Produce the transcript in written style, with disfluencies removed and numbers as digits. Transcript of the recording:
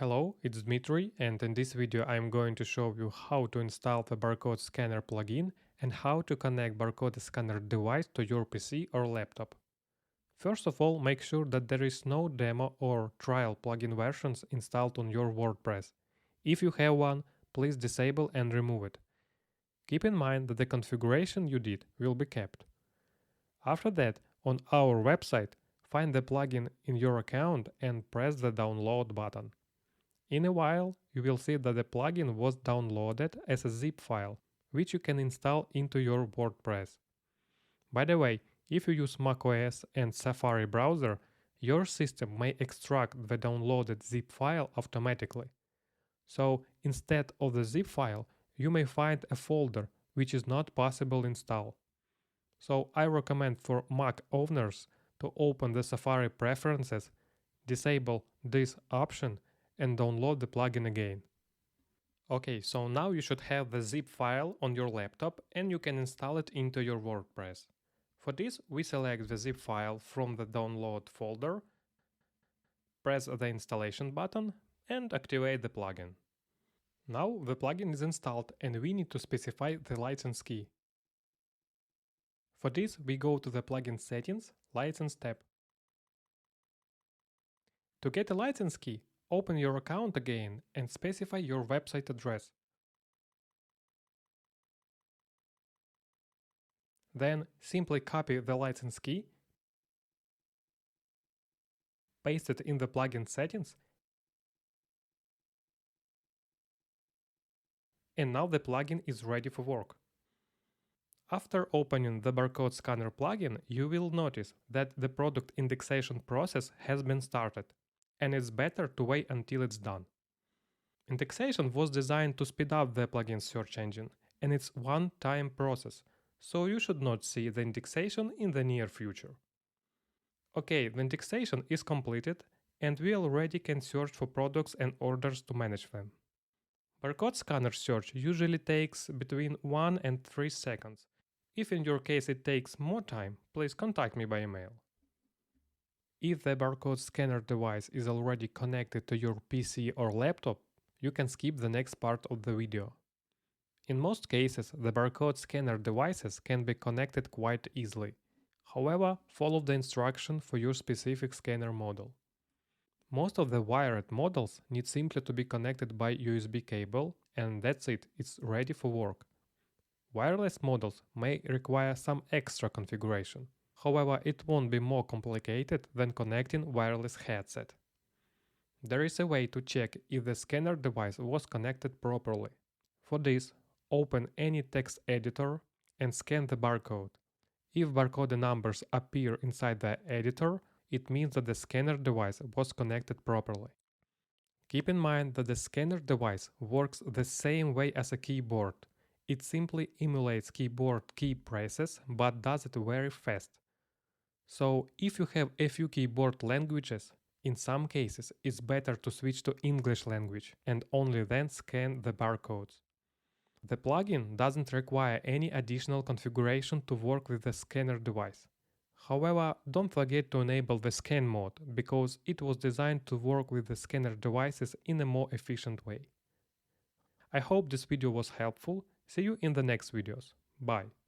Hello, it's Dmitry, and in this video I'm going to show you how to install the Barcode Scanner plugin and how to connect Barcode Scanner device to your PC or laptop. First of all, make sure that there is no demo or trial plugin versions installed on your WordPress. If you have one, please disable and remove it. Keep in mind that the configuration you did will be kept. After that, on our website, find the plugin in your account and press the download button. In a while, you will see that the plugin was downloaded as a zip file, which you can install into your WordPress. By the way, if you use macOS and Safari browser, your system may extract the downloaded zip file automatically. So instead of the zip file, you may find a folder which is not possible to install. So I recommend for Mac owners to open the Safari preferences, disable this option and download the plugin again. Okay, so now you should have the zip file on your laptop and you can install it into your WordPress. For this, we select the zip file from the download folder, press the installation button and activate the plugin. Now the plugin is installed and we need to specify the license key. For this, we go to the plugin settings, license tab. To get a license key, open your account again and specify your website address. Then simply copy the license key, paste it in the plugin settings, and now the plugin is ready for work. After opening the Barcode Scanner plugin, you will notice that the product indexation process has been started, and it's better to wait until it's done. Indexation was designed to speed up the plugin's search engine, and it's a one-time process, so you should not see the indexation in the near future. Okay, the indexation is completed, and we already can search for products and orders to manage them. Barcode scanner search usually takes between 1 and 3 seconds. If in your case it takes more time, please contact me by email. If the barcode scanner device is already connected to your PC or laptop, you can skip the next part of the video. In most cases, the barcode scanner devices can be connected quite easily. However, follow the instruction for your specific scanner model. Most of the wired models need simply to be connected by USB cable, and that's it, it's ready for work. Wireless models may require some extra configuration. However, it won't be more complicated than connecting wireless headset. There is a way to check if the scanner device was connected properly. For this, open any text editor and scan the barcode. If barcode numbers appear inside the editor, it means that the scanner device was connected properly. Keep in mind that the scanner device works the same way as a keyboard. It simply emulates keyboard key presses but does it very fast. So if you have a few keyboard languages, in some cases it's better to switch to English language and only then scan the barcodes. The plugin doesn't require any additional configuration to work with the scanner device. However, don't forget to enable the scan mode because it was designed to work with the scanner devices in a more efficient way. I hope this video was helpful. See you in the next videos. Bye.